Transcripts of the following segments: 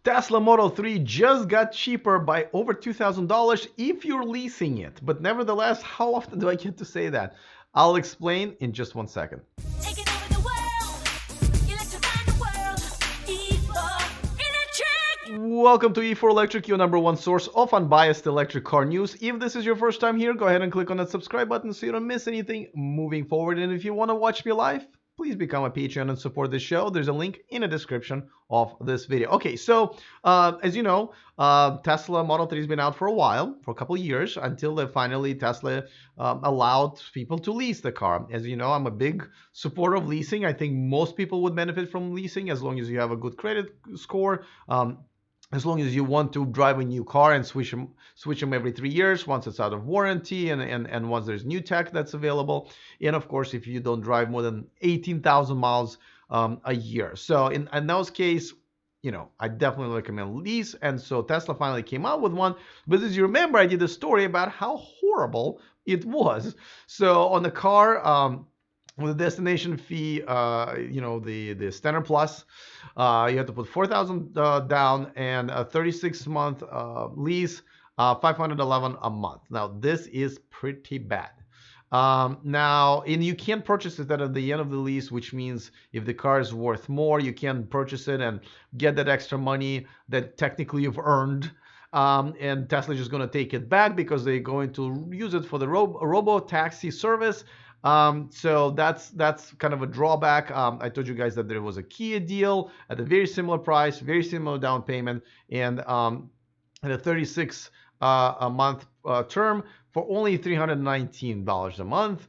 Tesla Model 3 just got cheaper by over $2,000 if you're leasing it. But nevertheless, how often do I get to say that? I'll explain in just 1 second. Welcome to E4 Electric, your number one source of unbiased electric car news. If this is your first time here, go ahead and click on that subscribe button so you don't miss anything moving forward. And if you want to watch me live, please become a Patreon and support this show. There's a link in the description of this video. Okay, so as you know, Tesla Model 3 has been out for a while, for a couple of years, until finally Tesla allowed people to lease the car. As you know, I'm a big supporter of leasing. I think most people would benefit from leasing as long as you have a good credit score. As long as you want to drive a new car and switch them every 3 years once it's out of warranty and once there's new tech that's available. And of course, if you don't drive more than 18,000 miles a year. So in those case, you know, I definitely recommend Lease. And so Tesla finally came out with one. But as you remember, I did a story about how horrible it was. So on the car, with the destination fee, you know, the Standard Plus, you have to put $4,000 down and a 36-month lease, $511 a month. Now this is pretty bad. Now, and you can't purchase it at the end of the lease, which means if the car is worth more, you can purchase it and get that extra money that technically you've earned. And Tesla is just going to take it back because they're going to use it for the robo taxi service. So that's kind of a drawback. I told you guys that there was a Kia deal at a very similar price, very similar down payment, and a 36 a month term for only $319 a month.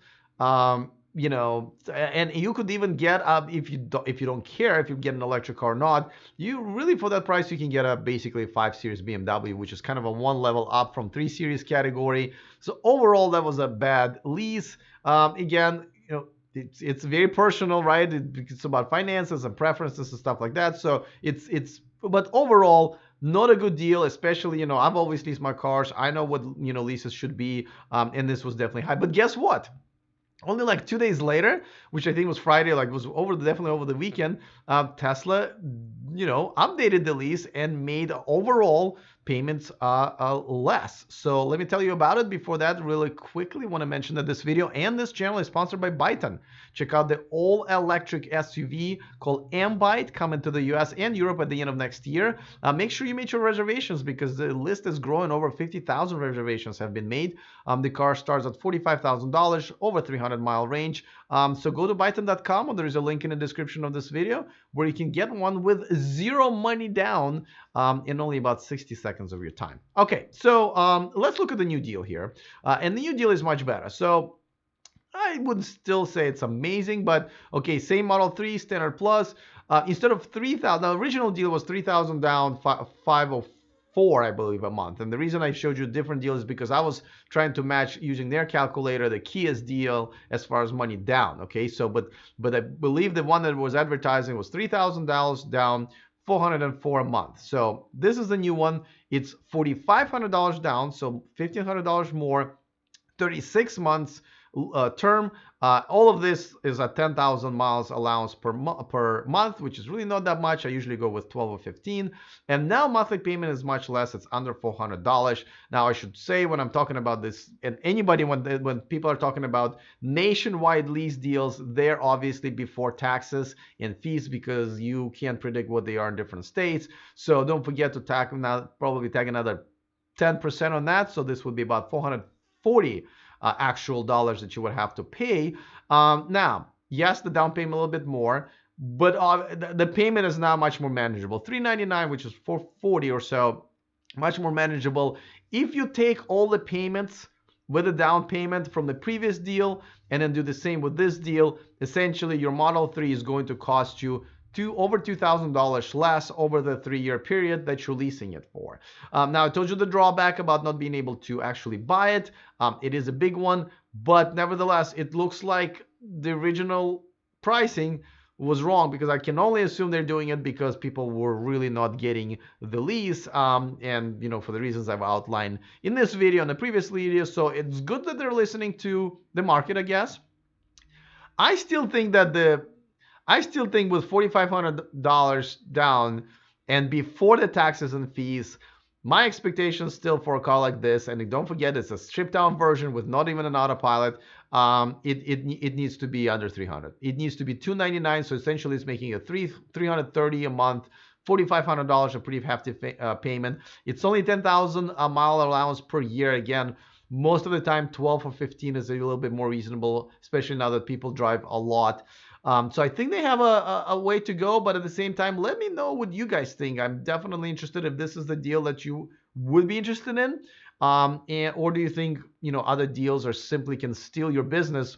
You know, and you could even get if you don't care if you get an electric car or not, you really for that price you can get a basically 5 Series BMW, which is kind of a one level up from 3 Series category. So overall, that was a bad lease. Again, you know, it's very personal, right? It's about finances and preferences and stuff like that. So but overall, not a good deal, especially, you know, I've always leased my cars. I know what, you know, leases should be, and this was definitely high. But guess what? Only like 2 days later, which I think was Friday, like was definitely over the weekend, Tesla, you know, updated the lease and made overall payments less. So let me tell you about it. Before that, really quickly want to mention that this video and this channel is sponsored by Byton. Check out the all-electric SUV called M-Byte coming to the US and Europe at the end of next year. Make sure you make your reservations because the list is growing. Over 50,000 reservations have been made. The car starts at $45,000, over 300-mile range. So go to Byton.com, or there is a link in the description of this video where you can get one with zero money down in only about 60 seconds of your time. Okay, so let's look at the new deal here. And the new deal is much better. So I would still say it's amazing, but okay, same Model 3, Standard Plus. Instead of $3,000, the original deal was $3,000 down, $504, I believe, a month. And the reason I showed you a different deal is because I was trying to match using their calculator the Kia's deal as far as money down. Okay, so but I believe the one that was advertising was $3,000 down, $404 a month. So this is the new one. It's $4,500 down, so $1,500 more, 36 months term. All of this is a 10,000 miles allowance per month, which is really not that much. I usually go with 12 or 15. And now monthly payment is much less. It's under $400. Now I should say when I'm talking about this, and anybody when people are talking about nationwide lease deals, they're obviously before taxes and fees because you can't predict what they are in different states. So don't forget to probably tag another 10% on that. So this would be about 440 actual dollars that you would have to pay. Now, yes, the down payment a little bit more, but the payment is now much more manageable. $399, which is $440 or so, much more manageable. If you take all the payments with a down payment from the previous deal and then do the same with this deal, essentially your Model 3 is going to cost you over $2,000 less over the 3-year period that you're leasing it for. Now, I told you the drawback about not being able to actually buy it. It is a big one, but nevertheless, it looks like the original pricing was wrong because I can only assume they're doing it because people were really not getting the lease, and you know, for the reasons I've outlined in this video and the previous video. So it's good that they're listening to the market, I guess. I still think with $4,500 down And before the taxes and fees, my expectation still for a car like this, and don't forget it's a stripped down version with not even an autopilot. It needs to be under 300. It needs to be 299. So essentially, it's making a 330 a month, $4,500, a pretty hefty payment. It's only 10,000 a mile allowance per year. Again, most of the time 12 or 15 is a little bit more reasonable, especially now that people drive a lot. So I think they have a way to go, but at the same time, let me know what you guys think. I'm definitely interested if this is the deal that you would be interested in, or do you think other deals are simply can steal your business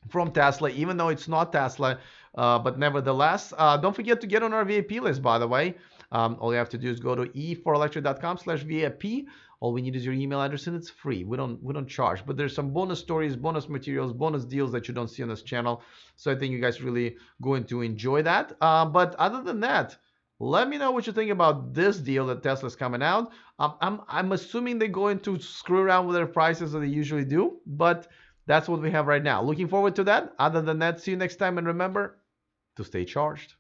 from Tesla, even though it's not Tesla, but nevertheless, don't forget to get on our VIP list. By the way, all you have to do is go to e4electric.com/VIP. All we need is your email address, and it's free. We don't charge, but there's some bonus stories, bonus materials, bonus deals that you don't see on this channel. So I think you guys really going to enjoy that. But other than that, let me know what you think about this deal that Tesla's coming out. I'm assuming they're going to screw around with their prices as they usually do, but that's what we have right now. Looking forward to that. Other than that, see you next time, and remember to stay charged.